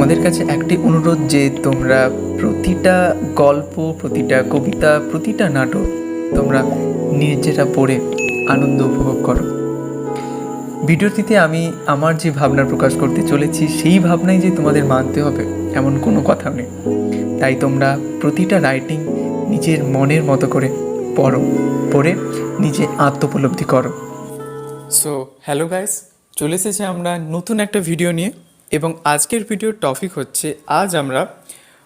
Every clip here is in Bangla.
তোমাদের কাছে একটি অনুরোধ যে তোমরা প্রতিটা গল্প, প্রতিটা কবিতা, প্রতিটা নাটক তোমরা নিজেরা পড়ে আনন্দ উপভোগ করো। ভিডিওটিতে আমি আমার যে ভাবনা প্রকাশ করতে চলেছি সেই ভাবনাই যে তোমাদের মানতে হবে এমন কোনো কথা নেই। তাই তোমরা প্রতিটা রাইটিং নিজের মনের মতো করে পড়ে নিজে আত্মোপলব্ধি করো। সো হ্যালো গাইস, চলে এসেছে আমরা নতুন একটা ভিডিও নিয়ে, এবং আজকের ভিডিওর টপিক হচ্ছে আজ আমরা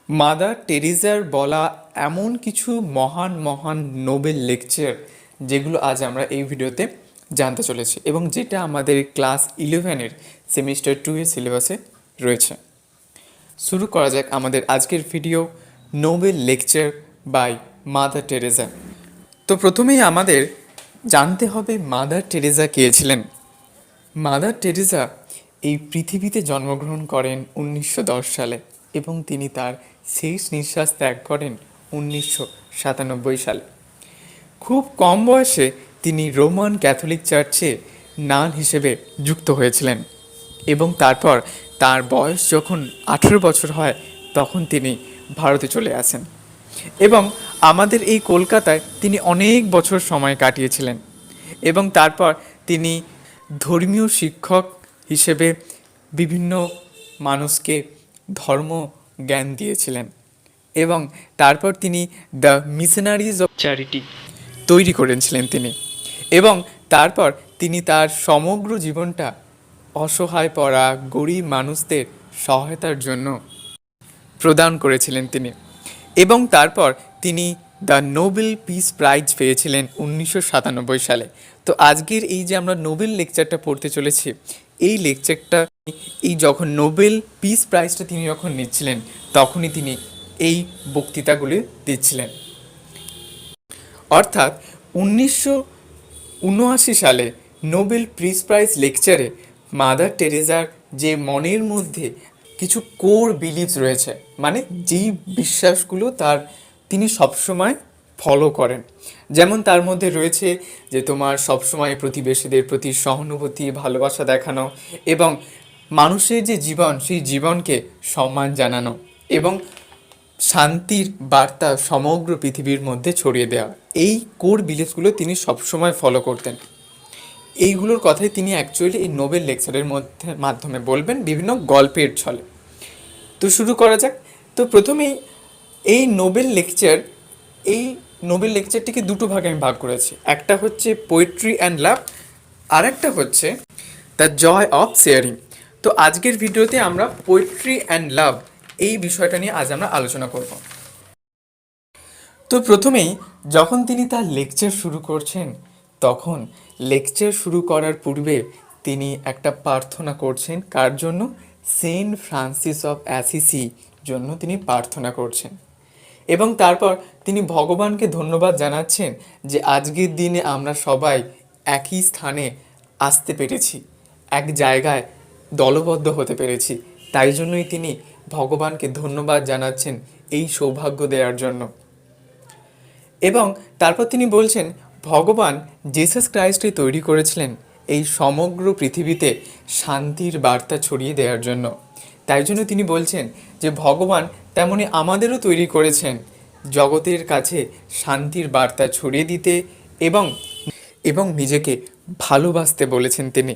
মাদার টেরিজার বলা এমন কিছু মহান মহান নোবেল লেকচার যেগুলো আজ আমরা এই ভিডিওতে জানতে চলেছি এবং যেটা আমাদের ক্লাস 11-এর সেমিস্টার 2-এর সিলেবাসে রয়েছে। শুরু করা যাক আমাদের আজকের video, Nobel lecture by Mother Teresa. তো প্রথমেই আমাদের জানতে হবে মাদার টেরেসা কে ছিলেন। মাদার টেরেসা এই পৃথিবীতে জন্মগ্রহণ করেন 1910 সালে এবং তিনি তার শেষ নিঃশ্বাস ত্যাগ করেন 1997 সালে। খুব কম বয়সে তিনি রোমান ক্যাথলিক চার্চে নান হিসেবে যুক্ত হয়েছিলেন এবং তারপর তার বয়স যখন 18 বছর হয় তখন তিনি ভারতে চলে আসেন এবং আমাদের এই কলকাতায় তিনি অনেক বছর সময় কাটিয়েছিলেন এবং তারপর তিনি ধর্মীয় শিক্ষক হিসেবে বিভিন্ন মানুষকে ধর্ম জ্ঞান দিয়েছিলেন এবং তারপর তিনি দ্য মিশনারিজ অফ চ্যারিটি তৈরি করেছিলেন তিনি, এবং তারপর তিনি তার সমগ্র জীবনটা অসহায় পড়া গরিব মানুষদের সহায়তার জন্য প্রদান করেছিলেন তিনি, এবং তারপর তিনি দ্য নোবেল পিস প্রাইজ পেয়েছিলেন 1997 সালে। তো আজকের এই যে আমরা নোবেল লেকচারটা পড়তে চলেছি, এই লেকচারটা এই যখন নোবেল পিস প্রাইজটা তিনি যখন নিচ্ছিলেন তখনই তিনি এই বক্তৃতাগুলি দিচ্ছিলেন। অর্থাৎ 1979 সালে নোবেল পিস প্রাইজ লেকচারে মাদার টেরেসার যে মনের মধ্যে কিছু কোর বিলিভস রয়েছে, মানে যেই বিশ্বাসগুলো তিনি সবসময় ফলো করেন, যেমন তার মধ্যে রয়েছে যে তোমার সবসময় প্রতিবেশীদের প্রতি সহানুভূতি, ভালোবাসা দেখানো এবং মানুষের যে জীবন সেই জীবনকে সম্মান জানানো এবং শান্তির বার্তা সমগ্র পৃথিবীর মধ্যে ছড়িয়ে দেওয়া। এই কোর বিলিভসগুলো তিনি সবসময় ফলো করতেন। এইগুলোর কথাই তিনি অ্যাকচুয়ালি এই নোবেল লেকচারের মাধ্যমে বলবেন বিভিন্ন গল্পের ছলে। তো শুরু করা যাক। তো প্রথমেই এই নোবেল লেকচারটিকে দুটো ভাগে আমি ভাগ করেছি। একটা হচ্ছে পোয়েট্রি অ্যান্ড লাভ, আর একটা হচ্ছে দ্য জয় অফ শেয়ারিং। তো আজকের ভিডিওতে আমরা পোয়েট্রি অ্যান্ড লাভ এই বিষয়টা নিয়ে আজ আমরা আলোচনা করব। তো প্রথমেই যখন তিনি তার লেকচার শুরু করছেন তখন লেকচার শুরু করার পূর্বে তিনি একটা প্রার্থনা করছেন। কার জন্য? সেন্ট ফ্রান্সিস অফ অ্যাসিসি জন্য তিনি প্রার্থনা করছেন এবং তারপর তিনি ভগবানকে ধন্যবাদ জানাচ্ছেন যে আজকের দিনে আমরা সবাই একই স্থানে আসতে পেরেছি, এক জায়গায় দলবদ্ধ হতে পেরেছি, তাই জন্যই তিনি ভগবানকে ধন্যবাদ জানাচ্ছেন এই সৌভাগ্য দেওয়ার জন্য। এবং তারপর তিনি বলছেন ভগবান জিসাস ক্রাইস্টই তৈরি করেছিলেন এই সমগ্র পৃথিবীতে শান্তির বার্তা ছড়িয়ে দেওয়ার জন্য, তাই জন্য তিনি বলছেন যে ভগবান তেমনি আমাদেরও তৈরি করেছেন জগতের কাছে শান্তির বার্তা ছড়িয়ে দিতে এবং নিজেকে ভালোবাসতে বলেছেন তিনি।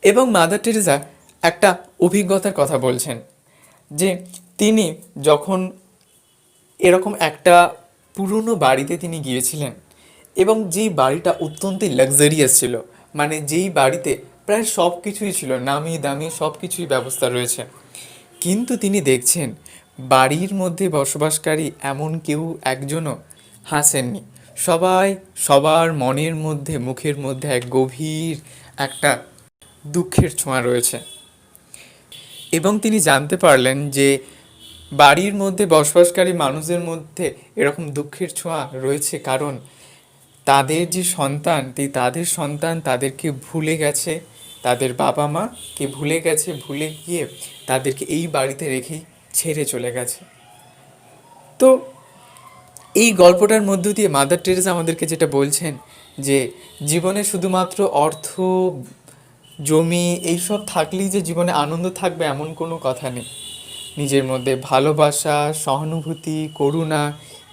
এবং মাদার টেরেসা একটা অভিজ্ঞতার কথা বলছেন যে তিনি যখন এরকম একটা পুরনো বাড়িতে তিনি গিয়েছিলেন এবং যেই বাড়িটা অত্যন্তই লাক্সারিয়াস ছিল, মানে যেই বাড়িতে প্রায় সব কিছুই ছিল, নামি দামি সব কিছুই ব্যবস্থা রয়েছে, কিন্তু তিনি দেখছেন বাড়ির মধ্যে বসবাসকারী এমন কেউ একজনও হাসেননি। সবাই সবার মনের মধ্যে, মুখের মধ্যে এক গভীর একটা দুঃখের ছোঁয়া রয়েছে। এবং তিনি জানতে পারলেন যে বাড়ির মধ্যে বসবাসকারী মানুষদের মধ্যে এরকম দুঃখের ছোঁয়া রয়েছে কারণ তাদের যে সন্তান তাদেরকে ভুলে গেছে, তাদের বাবা মাকে ভুলে গেছে, ভুলে গিয়ে তাদেরকে এই বাড়িতে রেখেই ছেড়ে চলে গেছে। তো এই গল্পটার মধ্য দিয়ে মাদার টেরেসা আমাদেরকে যেটা বলছেন যে জীবনে শুধুমাত্র অর্থ, জমি এইসব থাকলেই যে জীবনে আনন্দ থাকবে এমন কোনো কথা নেই। নিজের মধ্যে ভালোবাসা, সহানুভূতি, করুণা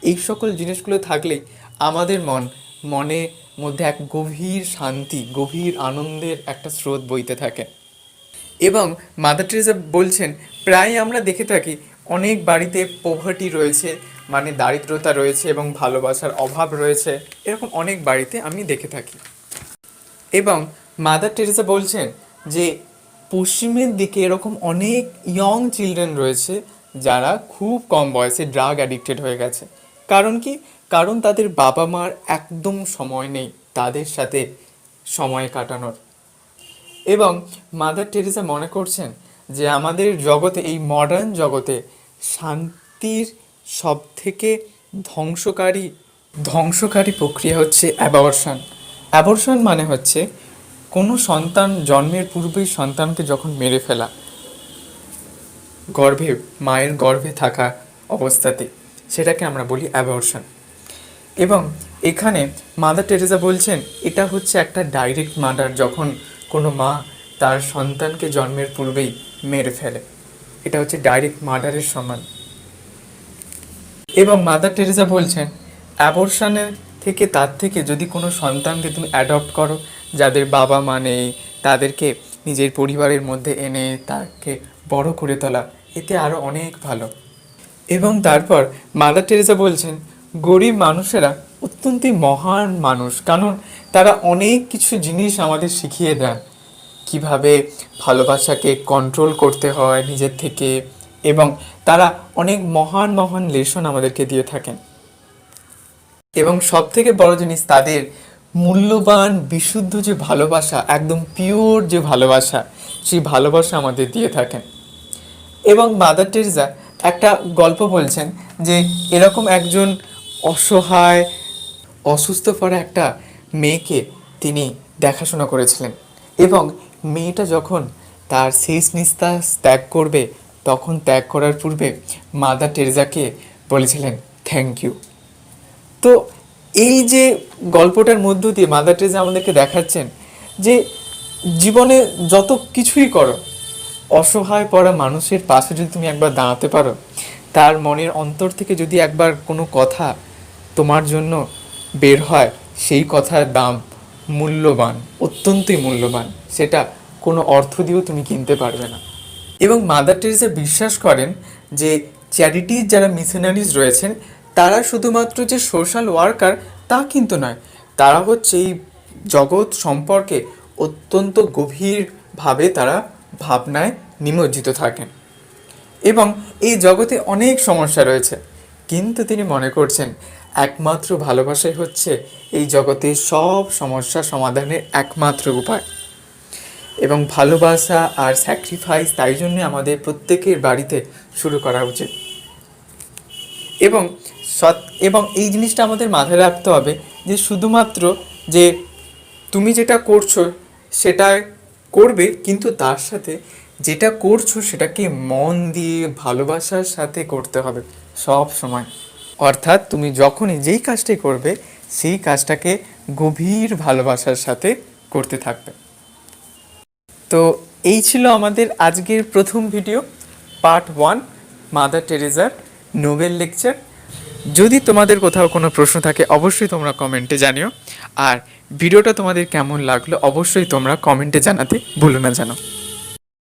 এই সকল জিনিসগুলো থাকলেই আমাদের মনে মধ্যে এক গভীর শান্তি, গভীর আনন্দের একটা স্রোত বইতে থাকে। এবং মাদার টেরেসা বলছেন, প্রায় আমরা দেখে থাকি অনেক বাড়িতে পোভার্টি রয়েছে, মানে দারিদ্রতা রয়েছে এবং ভালোবাসার অভাব রয়েছে, এরকম অনেক বাড়িতে আমি দেখে থাকি। এবং মাদার টেরেসা বলছেন যে পশ্চিমের দিকে এরকম অনেক ইয়ং চিলড্রেন রয়েছে যারা খুব কম বয়সে ড্রাগ অ্যাডিক্টেড হয়ে গেছে। কারণ কি? কারণ তাদের বাবা মার একদম সময় নেই তাদের সাথে সময় কাটানোর। এবং মাদার টেরেসা মনে করছেন যে আমাদের জগতে, এই মডার্ন জগতে শান্তির সব থেকে ধ্বংসকারী প্রক্রিয়া হচ্ছে অ্যাবর্শন। অ্যাবর্শন মানে হচ্ছে কোনো সন্তান জন্মের পূর্বেই সন্তানকে যখন মেরে ফেলা, মায়ের গর্ভে থাকা অবস্থাতে, সেটাকে আমরা বলি অ্যাবর্শন। এবং এখানে মাদার টেরেসা বলছেন এটা হচ্ছে একটা ডাইরেক্ট মার্ডার, যখন কোনো মা তার সন্তানকে জন্মের পূর্বেই মেরে ফেলে, এটা হচ্ছে ডাইরেক্ট মার্ডারের সমান। এবং মাদার টেরেসা বলছেন অ্যাবর্শনের থেকে, তার থেকে যদি কোনো সন্তানকে তুমি অ্যাডপ্ট করো, যাদের বাবা মা নেই, তাদেরকে নিজের পরিবারের মধ্যে এনে তাকে বড় করে তোলা, এতে আরও অনেক ভালো। এবং তারপর মাদার টেরেসা বলছেন গরিব মানুষেরা অত্যন্তই মহান মানুষ, কারণ তারা অনেক কিছু জিনিস আমাদের শিখিয়ে দেন, কিভাবে ভালোবাসাকে কন্ট্রোল করতে হয় নিজের থেকে, এবং তারা অনেক মহান মহান লেসন আমাদেরকে দিয়ে থাকেন। এবং সব থেকে বড় জিনিস, তাদের মূল্যবান বিশুদ্ধ যে ভালোবাসা, একদম পিওর যে ভালোবাসা, সেই ভালোবাসা আমাদের দিয়ে থাকেন। এবং মাদার টেরেসা একটা গল্প বলছেন যে এরকম একজন অসহায়, অসুস্থ পড়া একটা মেয়েকে তিনি দেখাশোনা করেছিলেন। এবং মেয়েটা যখন তার শেষ নিঃশ্বাস ত্যাগ করবে, তখন ত্যাগ করার পূর্বে মাদার টেরেসাকে বলেছিলেন থ্যাংক ইউ। তো এই যে গল্পটার মধ্য দিয়ে মাদার টেরেসা আমাদেরকে দেখাচ্ছেন যে জীবনে যত কিছুই করো, অসহায় পড়া মানুষের পাশে যদি তুমি একবার দাঁড়াতে পারো, তার মনের অন্তর থেকে যদি একবার কোনো কথা তোমার জন্য বের হয়, সেই কথার দাম মূল্যবান, অত্যন্তই মূল্যবান, সেটা কোনো অর্থ দিয়েও তুমি কিনতে পারবে না। এবং মাদার টেরেসা বিশ্বাস করেন যে চ্যারিটির যারা মিশনারিজ রয়েছেন, তারা শুধুমাত্র যে সোশ্যাল ওয়ার্কার তা কিন্তু নয়, তারা হচ্ছে এই জগৎ সম্পর্কে অত্যন্ত গভীরভাবে তারা ভাবনায় নিমজ্জিত থাকেন। এবং এই জগতে অনেক সমস্যা রয়েছে, কিন্তু তিনি মনে করছেন একমাত্র ভালোবাসাই হচ্ছে এই জগতে সব সমস্যা সমাধানের একমাত্র উপায়। এবং ভালোবাসা আর স্যাক্রিফাইস তাই জন্য আমাদের প্রত্যেকের বাড়িতে শুরু করা উচিত। এবং এই জিনিসটা আমাদের মাথায় রাখতে হবে যে শুধুমাত্র যে তুমি যেটা করছো সেটা করবে, কিন্তু তার সাথে যেটা করছো সেটাকে মন দিয়ে ভালোবাসার সাথে করতে হবে সব সময়। অর্থাৎ তুমি যখনই যেই কাজটাই করবে, সেই কাজটাকে গভীর ভালোবাসার সাথে করতে থাকবে। তো এই ছিল আমাদের আজকের প্রথম ভিডিও, পার্ট 1, মাদার টেরেসার নোবেল লেকচার। যদি তোমাদের কোথাও কোনো প্রশ্ন থাকে অবশ্যই তোমরা কমেন্টে জানিও, আর ভিডিওটা তোমাদের কেমন লাগলো অবশ্যই তোমরা কমেন্টে জানাতে ভুলো না যেন।